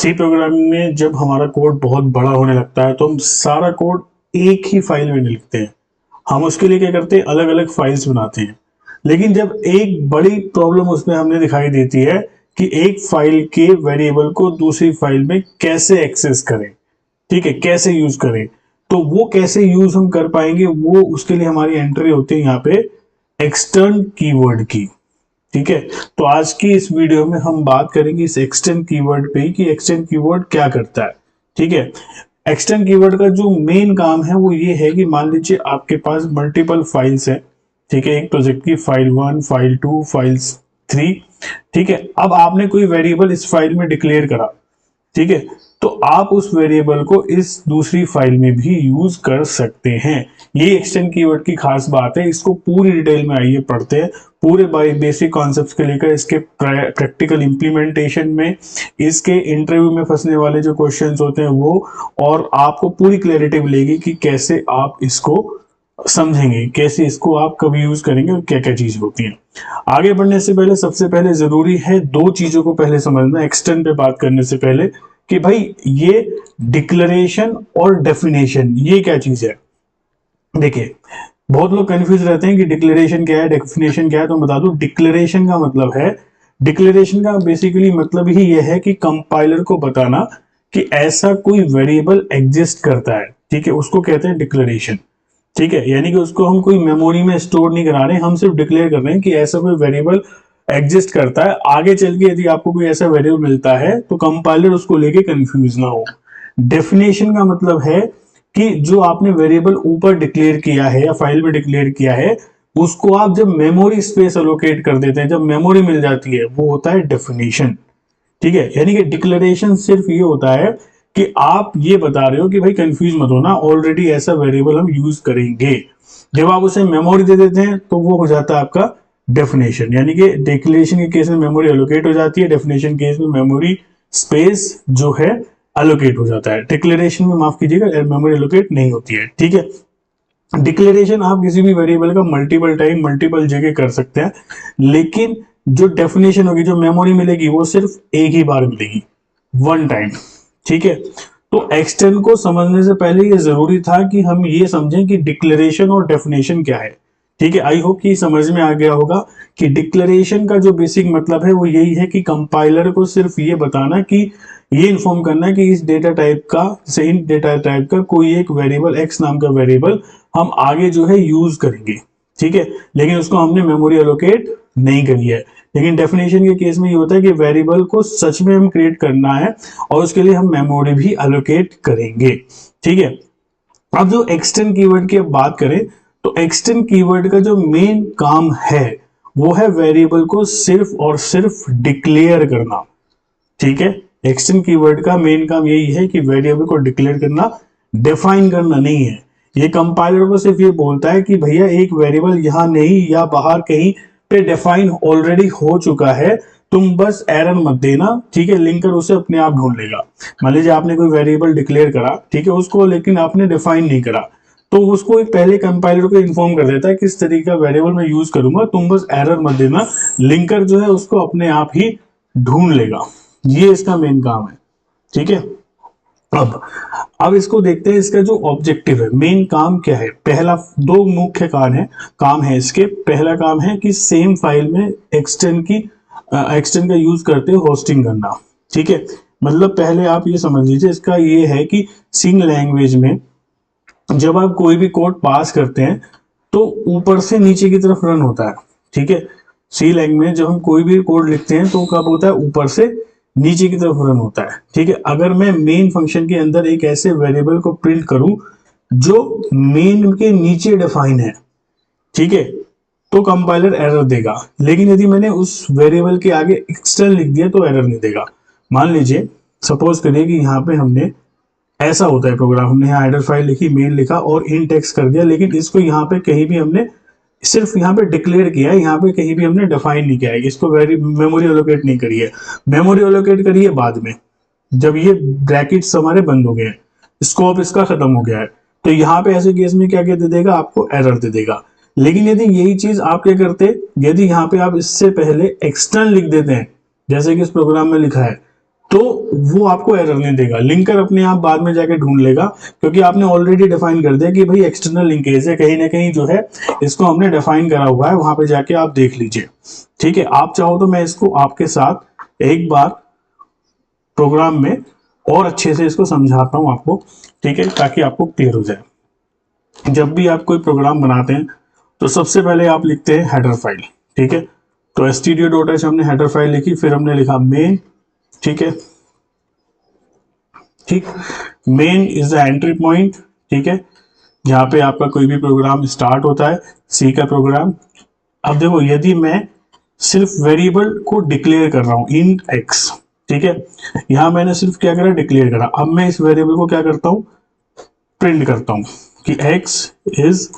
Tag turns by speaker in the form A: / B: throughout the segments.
A: सी programming में जब हमारा कोड बहुत बड़ा होने लगता है तो हम सारा कोड एक ही फाइल में नहीं लिखते हैं। हम उसके लिए क्या करते हैं, अलग अलग फाइल्स बनाते हैं। लेकिन जब एक बड़ी प्रॉब्लम उसमें हमें दिखाई देती है कि एक फाइल के वेरिएबल को दूसरी फाइल में कैसे एक्सेस करें, ठीक है, कैसे यूज करें, तो वो कैसे यूज हम कर पाएंगे, वो उसके लिए हमारी एंट्री होती है यहाँ पे एक्सटर्न कीवर्ड की। ठीक है, तो आज की इस वीडियो में हम बात करेंगे इस एक्सटेंड कीवर्ड पे कि एक्सटेंड कीवर्ड क्या करता है। ठीक है, एक्सटेंड कीवर्ड का जो मेन काम है वो ये है कि मान लीजिए आपके पास मल्टीपल फाइल्स है। ठीक है, एक प्रोजेक्ट की फाइल 1, फाइल 2, फाइल 3। ठीक है, अब आपने कोई वेरिएबल इस फाइल में डिक्लेयर करा। ठीक है, तो आप उस वेरिएबल को इस दूसरी फाइल में भी यूज कर सकते हैं। ये एक्सटेंड कीवर्ड की खास बात है। इसको पूरी डिटेल में आइए पढ़ते हैं, पूरे बेसिक कॉन्सेप्ट्स के लेकर इसके प्रैक्टिकल इंप्लीमेंटेशन में, इसके इंटरव्यू में फंसने वाले जो क्वेश्चंस होते हैं वो, और आपको पूरी क्लैरिटी मिलेगी कि कैसे आप इसको समझेंगे, कैसे इसको आप कब यूज करेंगे और क्या क्या चीज होती है। आगे बढ़ने से पहले सबसे पहले जरूरी है दो चीजों को पहले समझना एक्सटेंड पे बात करने से पहले, कि भाई ये डिक्लेरेशन और डेफिनेशन ये क्या चीज है। देखिए, बहुत लोग कंफ्यूज रहते हैं कि डिक्लेरेशन क्या है, डेफिनेशन क्या है। तो मैं बता दूं, डिक्लेरेशन का मतलब है, डिक्लेरेशन का बेसिकली मतलब ही यह है कि कंपाइलर को बताना कि ऐसा कोई वेरिएबल एग्जिस्ट करता है। ठीक है, उसको कहते हैं डिक्लेरेशन। ठीक है, यानी कि उसको हम कोई मेमोरी में स्टोर नहीं करा रहे हैं, हम सिर्फ डिक्लेयर कर रहे हैं कि ऐसा कोई वेरिएबल एग्जिस्ट करता है। आगे चल के यदि आपको कोई ऐसा वेरिएबल मिलता है तो कंपाइलर उसको लेके कंफ्यूज ना हो। डेफिनेशन का मतलब है कि जो आपने वेरिएबल ऊपर डिक्लेयर किया है या फाइल में डिक्लेयर किया है, उसको आप जब मेमोरी स्पेस एलोकेट कर देते हैं, जब मेमोरी मिल जाती है, वो होता है डेफिनेशन। ठीक है, यानी कि डिक्लेरेशन सिर्फ ये होता है कि आप ये बता रहे हो कि भाई कंफ्यूज मत होना, ऑलरेडी ऐसा वेरिएबल हम यूज करेंगे। जब आप उसे मेमोरी दे देते हैं तो वो हो जाता है आपका डेफिनेशन। यानी कि डिक्लेरेशन के केस में मेमोरी एलोकेट हो जाती है, डेफिनेशन केस में मेमोरी स्पेस जो है एलोकेट हो जाता है। डिक्लेरेशन में माफ कीजिएगा, मेमोरी एलोकेट नहीं होती है। ठीक है, डिक्लेरेशन आप किसी भी वेरिएबल का मल्टीपल टाइम मल्टीपल जगह कर सकते हैं, लेकिन जो डेफिनेशन होगी, जो मेमोरी मिलेगी, वो सिर्फ एक ही बार मिलेगी, वन टाइम। ठीक है, तो एक्सटेंड को समझने से पहले ये जरूरी था कि हम ये समझें कि डिक्लेरेशन और डेफिनेशन क्या है। ठीक है, आई होप कि समझ में आ गया होगा कि डिक्लेरेशन का जो बेसिक मतलब है वो यही है कि कंपाइलर को सिर्फ ये बताना कि ये इन्फॉर्म करना है कि इस डेटा टाइप का, से इन डेटा टाइप का कोई एक वेरिएबल, एक्स नाम का वेरिएबल हम आगे जो है यूज करेंगे। ठीक है, लेकिन उसको हमने मेमोरी एलोकेट नहीं करी है। लेकिन डेफिनेशन के केस में ये होता है कि वेरिएबल को सच में हम क्रिएट करना है और उसके लिए हम मेमोरी भी एलोकेट करेंगे। ठीक है, अब जो एक्सटेंड कीवर्ड की अब बात करें तो एक्सटेंड कीवर्ड का जो मेन काम है वो है वेरिएबल को सिर्फ और सिर्फ डिक्लेयर करना। ठीक है, एक्सटेंड कीवर्ड का मेन काम यही है कि वेरिएबल को डिक्लेयर करना, डिफाइन करना नहीं है। ये कंपाइलर को सिर्फ ये बोलता है कि भैया एक वेरिएबल यहां नहीं या बाहर कहीं पे डिफाइन ऑलरेडी हो चुका है, तुम बस एरर मत देना। ठीक है, लिंकर उसे अपने आप ढूंढ लेगा। मान लीजिए आपने कोई वेरिएबल डिक्लेयर करा, ठीक है, उसको लेकिन आपने डिफाइन नहीं करा, तो उसको एक पहले कंपाइलर को इन्फॉर्म कर देता है किस तरीके का वेरिएबल मैं यूज करूंगा, तुम बस एरर मत देना। लिंकर जो है उसको अपने आप ही ढूंढ लेगा। ये इसका मेन काम है। ठीक है, अब इसको देखते हैं, इसका जो ऑब्जेक्टिव है, मेन काम क्या है। पहला, दो मुख्य काम है इसके। पहला काम है कि सेम फाइल में एक्सटेंड का यूज करते हुए होस्टिंग करना। ठीक है, मतलब पहले आप ये समझ लीजिए, इसका ये है कि सी लैंग्वेज में जब आप कोई भी कोड पास करते हैं तो ऊपर से नीचे की तरफ रन होता है। ठीक है, सी लैंग्वेज में जब हम कोई भी कोड लिखते हैं तो कब होता है, ऊपर से नीचे की तरफ रन होता है। ठीक है, अगर मैं मेन फंक्शन के अंदर एक ऐसे वेरिएबल को प्रिंट करूं जो मेन के नीचे डिफाइन है, ठीक है, तो कंपाइलर एरर देगा। लेकिन यदि मैंने उस वेरिएबल के आगे एक्सटर्न लिख दिया तो एरर नहीं देगा। मान लीजिए, सपोज करिए कि यहाँ पे हमने, ऐसा होता है प्रोग्राम, हमने यहाँ हेडर फाइल लिखी, मेन लिखा और इन टेक्स्ट कर दिया, लेकिन इसको यहाँ पे कहीं भी हमने सिर्फ यहाँ पे डिक्लेयर किया है, यहाँ पे कहीं भी हमने डिफाइन नहीं किया है, इसको मेमोरी एलोकेट नहीं करी है। मेमोरी एलोकेट करी है बाद में, जब ये ब्रैकेट्स हमारे बंद हो गए हैं, स्कोप इसका खत्म हो गया है, तो यहाँ पे ऐसे केस में क्या दे देगा, आपको एरर दे देगा। लेकिन यदि यही चीज आप क्या करते, यदि यहाँ पे आप इससे पहले एक्सटर्न लिख देते हैं, जैसे कि इस प्रोग्राम में लिखा है, तो वो आपको एरर नहीं देगा। लिंकर अपने आप बाद में जाके ढूंढ लेगा, क्योंकि आपने ऑलरेडी डिफाइन कर दिया कि भाई एक्सटर्नल लिंकेज है, कहीं ना कहीं जो है इसको हमने डिफाइन करा हुआ है, वहां पे जाके आप देख लीजिए। ठीक है, आप चाहो तो मैं इसको आपके साथ एक बार प्रोग्राम में और अच्छे से इसको समझाता हूं आपको, ठीक है, ताकि आपको क्लियर हो जाए। जब भी आप कोई प्रोग्राम बनाते हैं तो सबसे पहले आप लिखते हैं हेडर फाइल। ठीक है, तो stdio.h हमने हेडर फाइल लिखी, फिर हमने लिखा मेन। ठीक है, ठीक, main is the entry point. ठीक है, जहां पे आपका कोई भी प्रोग्राम स्टार्ट होता है, सी का प्रोग्राम। अब देखो, यदि मैं सिर्फ वेरिएबल को डिक्लेयर कर रहा हूं इंट एक्स, ठीक है, यहां मैंने सिर्फ क्या करा, डिक्लेयर करा। अब मैं इस वेरिएबल को क्या करता हूं, प्रिंट करता हूं कि x is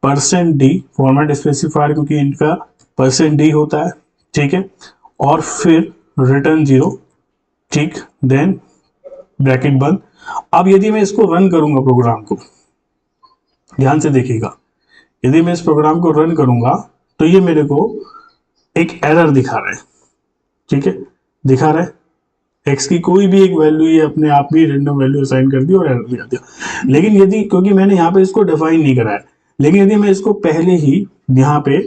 A: %d, format specifier, क्योंकि इनका %d होता है। ठीक है, और फिर रिटर्न 0। ठीक, देन ब्रैकेट बंद। अब यदि मैं इसको रन करूंगा प्रोग्राम को, ध्यान से देखिएगा, यदि मैं इस प्रोग्राम को रन करूंगा तो ये मेरे को एक एरर दिखा रहा है। ठीक है, दिखा रहा है x की कोई भी एक वैल्यू, ये अपने आप ही रैंडम वैल्यू असाइन कर दी और एरर दिखा दिया। लेकिन यदि, क्योंकि मैंने यहाँ पे इसको डिफाइन नहीं करा है, लेकिन यदि मैं इसको पहले ही यहाँ पे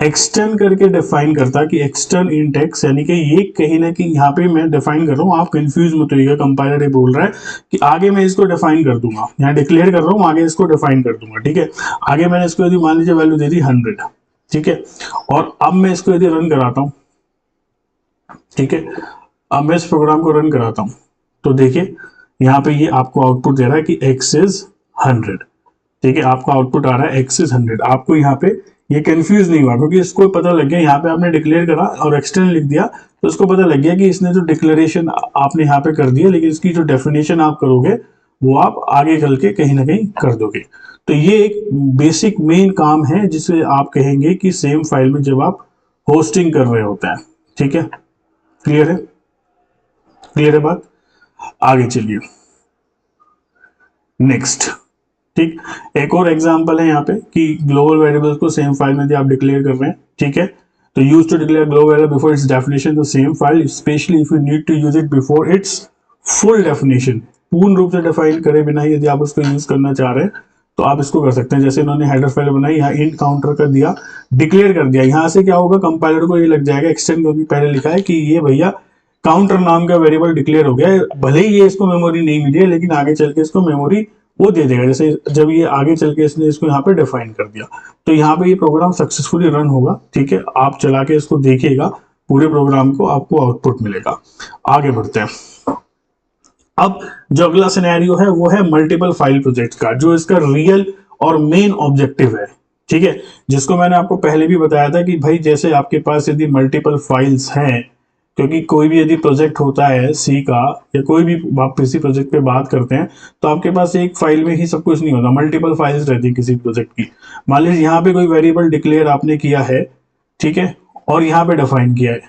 A: एक्सटर्न करके डिफाइन करता कि एक्सटर्न इंट एक्स, यानी कि ये कहीं ना कहीं यहाँ पे मैं डिफाइन कर रहा हूँ, आप कंफ्यूज मत होइएगा, कंपाइलर ये बोल रहा है कि आगे मैं इसको डिफाइन कर दूंगा, यहाँ डिक्लेयर कर रहा हूँ, आगे इसको डिफाइन कर दूंगा। ठीक है, आगे मैंने इसको यदि मान लीजिए वैल्यू दे दी 100। ठीक है, और अब मैं इसको यदि रन कराता हूँ, ठीक है, अब मैं इस प्रोग्राम को रन कराता हूँ, तो देखिए यहाँ पे ये आपको आउटपुट दे रहा है कि x इज 100। ठीक है, आपका आउटपुट आ रहा है x इज 100। आपको यहाँ पे ये कंफ्यूज नहीं हुआ, क्योंकि इसको पता लग गया, यहाँ पे आपने डिक्लेयर करा और एक्सटर्न लिख दिया, तो इसको पता लग गया कि इसने जो डिक्लेरेशन आपने यहाँ पे कर दिया, लेकिन इसकी जो डेफिनेशन आप करोगे वो आप आगे चल के कहीं ना कहीं कर दोगे। तो ये एक बेसिक मेन काम है जिसे आप कहेंगे कि सेम फाइल में जब आप होस्टिंग कर रहे होते हैं। ठीक है, क्लियर है, क्लियर है बात, आगे चलिए नेक्स्ट। ठीक, एक और एग्जांपल है यहाँ पे कि ग्लोबल वेरिएबल्स को सेम फाइल में आप डिक्लेयर कर रहे हैं। ठीक है, तो use to declare global variable before its definition the same file, specially if you need to use it before its full definition. पूर्ण रूप से डिफाइन करे बिना यदि आप उसको यूज करना चाह रहे हैं तो आप इसको कर सकते हैं। जैसे इन्होंने हेडर फाइल बनाई, यहाँ इंट काउंटर कर दिया, डिक्लेयर कर दिया, यहाँ से क्या होगा, कंपाइलर को ये लग जाएगा एक्सटेंड, क्योंकि पहले लिखा है कि ये भैया काउंटर नाम का वेरिएबल डिक्लेयर हो गया है, भले ही ये इसको मेमोरी नहीं मिली है, लेकिन आगे चल के इसको मेमोरी वो दे देगा। जैसे जब ये आगे चल के इसने इसको यहाँ पे डिफाइन कर दिया, तो यहाँ पे ये प्रोग्राम सक्सेसफुली रन होगा। ठीक है, आप चला के इसको देखिएगा पूरे प्रोग्राम को, आपको आउटपुट मिलेगा। आगे बढ़ते हैं। अब जो अगला सिनेरियो है वो है मल्टीपल फाइल प्रोजेक्ट का, जो इसका रियल और मेन ऑब्जेक्टिव है। ठीक है, जिसको मैंने आपको पहले भी बताया था कि भाई जैसे आपके पास यदि मल्टीपल फाइल्स हैं, क्योंकि कोई भी यदि प्रोजेक्ट होता है सी का, या कोई भी आप किसी प्रोजेक्ट पे बात करते हैं, तो आपके पास एक फाइल में ही सब कुछ नहीं होता, मल्टीपल फाइल्स रहती है किसी प्रोजेक्ट की। मान लीजिए यहाँ पे कोई वेरिएबल डिक्लेयर आपने किया है, ठीक है, और यहाँ पे डिफाइन किया है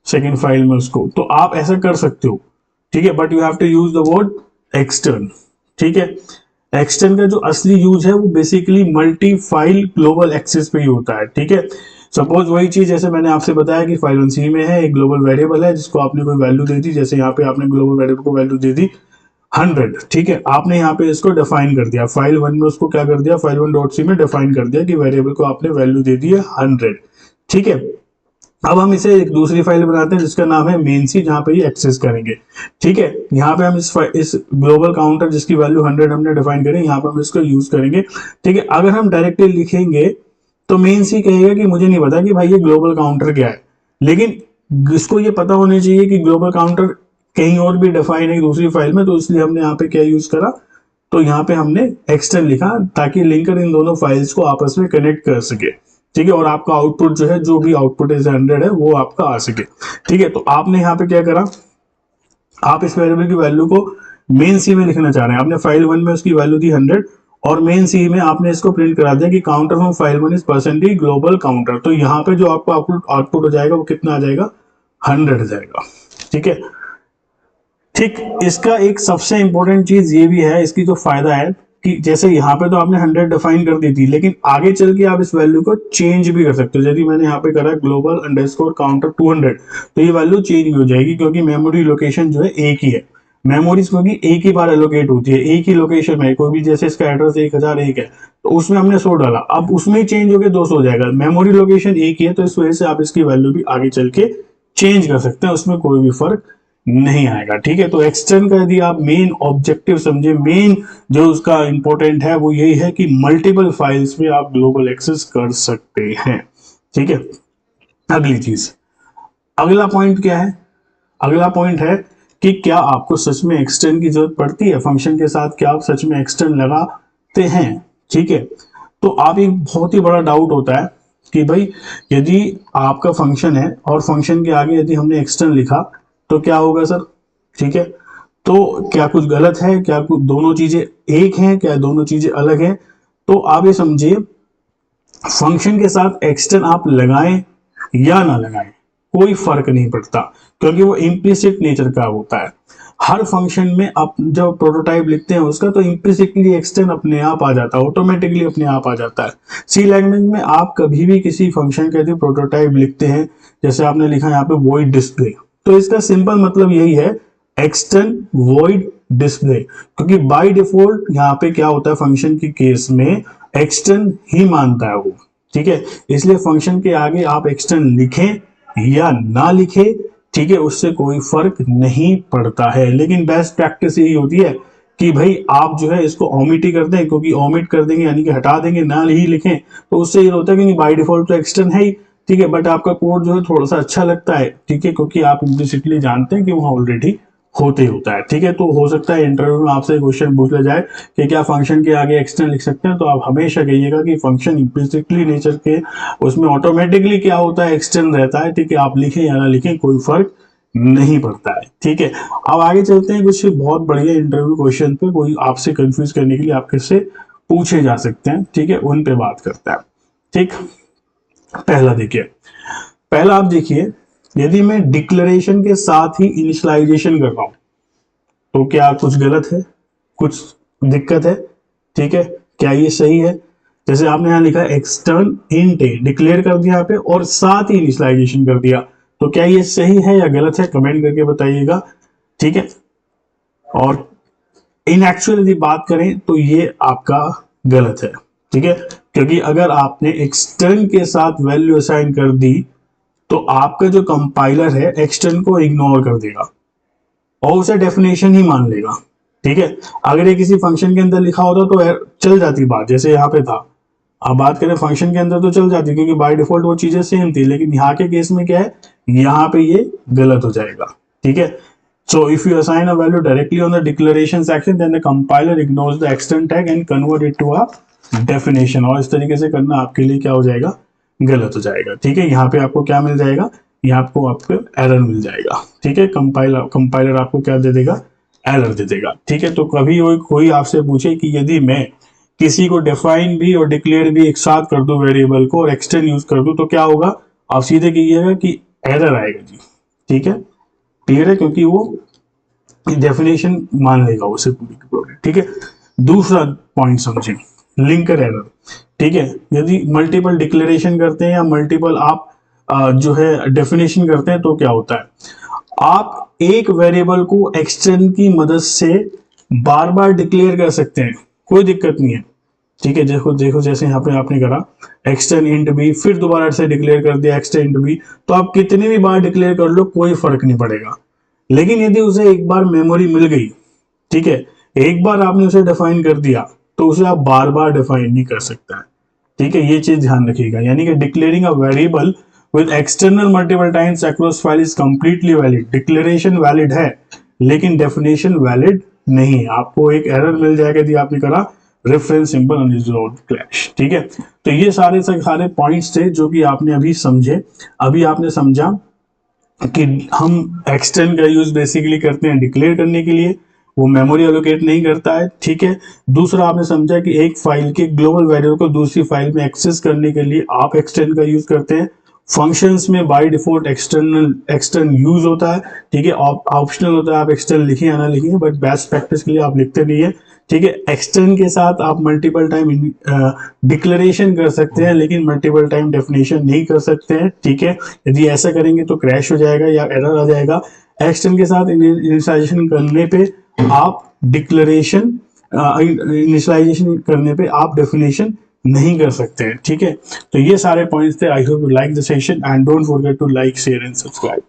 A: सेकेंड फाइल में उसको, तो आप ऐसा कर सकते हो। ठीक है, but you have to use the word extern. ठीक है, एक्सटर्न का जो असली यूज है वो basically multi file global access पे ही होता है। ठीक है, सपोज वही चीज जैसे मैंने आपसे बताया कि फाइल 1 सी में है, एक ग्लोबल वेरिएबल है जिसको आपने कोई वैल्यू दे दी, जैसे यहाँ पे आपने ग्लोबल वेरिएबल को वैल्यू दे दी 100। ठीक है, आपने यहाँ पे इसको डिफाइन कर दिया, फाइल 1 में उसको क्या कर दिया, फाइल 1.c में डिफाइन कर दिया कि वेरिएबल को आपने वैल्यू दे दी है 100। ठीक है, अब हम इसे एक दूसरी फाइल बनाते हैं जिसका नाम है मेन सी, जहां पे ये एक्सेस करेंगे। ठीक है, यहाँ पे हम इस ग्लोबल काउंटर जिसकी वैल्यू 100 हमने डिफाइन करें, यहाँ पे हम इसको यूज करेंगे। ठीक है, अगर हम डायरेक्टली लिखेंगे तो मेन सी कहेगा कि मुझे नहीं पता कि भाई ये ग्लोबल काउंटर क्या है, लेकिन इसको ये पता होना चाहिए कि ग्लोबल काउंटर कहीं और भी डिफाइन है दूसरी फाइल में, तो इसलिए हमने यहाँ पे क्या यूज करा, तो यहाँ पे हमने एक्सटर्न लिखा ताकि लिंकर इन दोनों फाइल्स को आपस में कनेक्ट कर सके। ठीक है, और आपका आउटपुट जो है, जो भी आउटपुट इज 100 है, वो आपका आ सके। ठीक है, तो आपने यहाँ पे क्या करा, आप इस वेरिएबल की वैल्यू को मेन सी में लिखना चाह रहे हैं, आपने फाइल 1 में उसकी वैल्यू दी 100, और मेन सी में आपने इसको प्रिंट करा दिया कि counter from file 1 is % global counter. तो यहाँ पे जो आपको आउटपुट हो जाएगा वो कितना आ जाएगा, 100 जाएगा। ठीक है, ठीक, इसका एक सबसे इंपॉर्टेंट चीज ये भी है, इसकी जो फायदा है कि जैसे यहाँ पे तो आपने 100 डिफाइन कर दी थी, लेकिन आगे चल के आप इस वैल्यू को चेंज भी कर सकते हो। यदि मैंने यहाँ पे करा ग्लोबल अंडरस्कोर काउंटर 200, तो ये वैल्यू चेंज भी हो जाएगी, क्योंकि मेमोरी लोकेशन जो है एक ही है। मेमोरीज क्योंकि एक ही बार एलोकेट होती है, एक ही लोकेशन में, कोई भी जैसे इसका एड्रेस 1001 है तो उसमें हमने 100 डाला, अब उसमें चेंज होकर 200 हो जाएगा। मेमोरी लोकेशन एक ही है, तो इस वजह से आप इसकी वैल्यू भी आगे चल के चेंज कर सकते हैं, उसमें कोई भी फर्क नहीं आएगा। ठीक है, तो एक्सटर्न का यदि आप मेन ऑब्जेक्टिव समझे, मेन जो उसका इंपॉर्टेंट है वो यही है कि मल्टीपल फाइल्स में आप ग्लोबल एक्सेस कर सकते हैं। ठीक है, अगली चीज, अगला पॉइंट क्या है? अगला पॉइंट है कि क्या आपको सच में एक्सटर्न की जरूरत पड़ती है फंक्शन के साथ? क्या आप सच में एक्सटर्न लगाते हैं? ठीक है, तो आप एक बहुत ही बड़ा डाउट होता है कि भाई यदि आपका फंक्शन है और फंक्शन के आगे यदि हमने एक्सटर्न लिखा तो क्या होगा सर? ठीक है, तो क्या कुछ गलत है? क्या कुछ दोनों चीजें एक हैं? क्या दोनों चीजें अलग हैं? तो आप ये समझिए, फंक्शन के साथ एक्सटर्न आप लगाएं या ना लगाएं कोई फर्क नहीं पड़ता, क्योंकि वो इम्प्लिसिट नेचर का होता है। हर फंक्शन में आप जब प्रोटोटाइप लिखते हैं उसका, तो इम्प्लिसिटली एक्सटर्न अपने आप आ जाता है, ऑटोमेटिकली अपने आप आ जाता है। सी लैंग्वेज में आप कभी भी किसी फंक्शन का यदि प्रोटोटाइप लिखते हैं, जैसे आपने लिखा यहाँ पे वॉइड डिस्प्ले, तो इसका सिंपल मतलब यही है, एक्सटर्न वॉइड डिस्प्ले, क्योंकि बाय डिफॉल्ट यहाँ पे क्या होता है, फंक्शन के केस में एक्सटर्न ही मानता है वो। ठीक है, इसलिए फंक्शन के आगे आप एक्सटर्न लिखें या ना लिखे, ठीक है, उससे कोई फर्क नहीं पड़ता है। लेकिन बेस्ट प्रैक्टिस यही होती है कि भाई आप जो है इसको ओमिट ही कर दें, क्योंकि ओमिट कर देंगे यानी कि हटा देंगे, ना ही लिखें, तो उससे ये होता है कि बाय डिफॉल्ट तो एक्सटर्न है ही। ठीक है, बट आपका कोड जो है थोड़ा सा अच्छा लगता है, ठीक है, क्योंकि आप इम्प्लिसिटली जानते हैं कि वहां ऑलरेडी होते ही होता है। ठीक है, तो हो सकता है इंटरव्यू में आपसे क्वेश्चन पूछ लिया जाए कि क्या फंक्शन के आगे एक्सटर्न लिख सकते हैं, तो आप हमेशा कहिएगा कि फंक्शन इम्प्लिसिटली नेचर के उसमें ऑटोमेटिकली क्या होता है, एक्सटर्न रहता है। ठीक है, आप लिखें या ना लिखें कोई फर्क नहीं पड़ता है। ठीक है, अब आगे चलते हैं, कुछ बहुत बढ़िया इंटरव्यू क्वेश्चन पे कोई आपसे कंफ्यूज करने के लिए आपके से पूछे जा सकते हैं। ठीक है, उन पे बात करता है। ठीक, पहला देखिए, पहला आप देखिए, यदि मैं डिक्लेरेशन के साथ ही इनिशियलाइजेशन कर रहा हूं तो क्या कुछ गलत है, कुछ दिक्कत है? ठीक है, क्या ये सही है? जैसे आपने यहां लिखा एक्सटर्न इंट ए डिक्लेयर कर दिया यहाँ पे और साथ ही इनिशियलाइजेशन कर दिया, तो क्या ये सही है या गलत है? कमेंट करके बताइएगा। ठीक है, और इन एक्चुअल यदि बात करें तो ये आपका गलत है। ठीक है, क्योंकि अगर आपने एक्सटर्न के साथ वैल्यू असाइन कर दी तो आपका जो कंपाइलर है एक्सटर्न को इग्नोर कर देगा और उसे डेफिनेशन ही मान लेगा। ठीक है, अगर ये किसी फंक्शन के अंदर लिखा होता तो चल जाती बात, जैसे यहाँ पे था। अब बात करें फंक्शन के अंदर तो चल जाती, क्योंकि बाय डिफॉल्ट वो चीजें सेम थी, लेकिन यहाँ के केस में क्या है, यहाँ पे ये गलत हो जाएगा। ठीक है, so if you assign a value directly on the declaration section then the compiler ignores the extern tag and convert it to a definition, और इस तरीके से करना आपके लिए क्या हो जाएगा, गलत हो जाएगा। ठीक है, यहाँ पे आपको क्या मिल जाएगा, यहाँ आपको एरर मिल जाएगा। ठीक है, कंपाइलर आपको क्या दे देगा, एरर दे देगा। ठीक है, तो कभी कोई आपसे पूछे कि यदि मैं किसी को डिफाइन भी और डिक्लेयर भी एक साथ कर दूं वेरिएबल को और एक्सटेंड यूज कर दूं तो क्या होगा, आप सीधे कहिएगा कि एरर आएगा जी। ठीक है, क्लियर है, क्योंकि वो डेफिनेशन मान लेगा उसे पूरी की पूरी। ठीक है, दूसरा पॉइंट समझें, लिंकर एरर। ठीक है, यदि मल्टीपल डिक्लेरेशन करते हैं या मल्टीपल आप जो है डेफिनेशन करते हैं तो क्या होता है, आप एक वेरिएबल को एक्सटेंड की मदद से बार बार डिक्लेयर कर सकते हैं, कोई दिक्कत नहीं है। ठीक है, देखो देखो जैसे यहाँ पे आपने करा एक्सटेंड इंट बी, फिर दोबारा से डिक्लेयर कर दिया एक्सटेंड बी, तो आप कितनी भी बार डिक्लेयर कर लो कोई फर्क नहीं पड़ेगा। लेकिन यदि उसे एक बार मेमोरी मिल गई, ठीक है, एक बार आपने उसे डिफाइन कर दिया तो उसे आप बार बार डिफाइन नहीं कर सकता है। ठीक है, ये चीज ध्यान रखिएगा, यानी कि declaring a variable with external multiple times across file is completely valid. Declaration valid है लेकिन डेफिनेशन वैलिड नहीं है। आपको एक एरर मिल जाएगा यदि आपने करा रेफरेंस सिंबल अनरिजॉल्व्ड क्लैश। ठीक है, तो ये सारे पॉइंट्स थे जो कि आपने अभी समझे। अभी आपने समझा कि हम एक्सटेंड का यूज बेसिकली करते हैं डिक्लेयर करने के लिए, वो मेमोरी एलोकेट नहीं करता है। ठीक है, दूसरा आपने समझा कि एक फाइल के ग्लोबल वेरिएबल को दूसरी फाइल में एक्सेस करने के लिए आप एक्सटेंड का यूज करते हैं। फंक्शंस में बाय डिफॉल्ट एक्सटर्न यूज होता है। ठीक है, ऑप्शनल होता है, आप एक्सटर्न लिखें या ना लिखें, बट बेस्ट प्रैक्टिस के लिए आप लिखते नहीं है। ठीक है। एक्सटर्न के साथ आप मल्टीपल टाइम डिक्लेरेशन कर सकते हैं, लेकिन मल्टीपल टाइम डेफिनेशन नहीं कर सकते हैं, ठीक है। यदि ऐसा करेंगे तो क्रैश हो जाएगा या एरर आ जाएगा। एक्सटर्न के साथ इनिशियलाइजेशन करने पे आप डिक्लेरेशन, इनिशियलाइजेशन करने पे आप डेफिनेशन नहीं कर सकते हैं, ठीक है। तो ये सारे पॉइंट्स थे। I hope you like the session and don't forget to like, share and subscribe.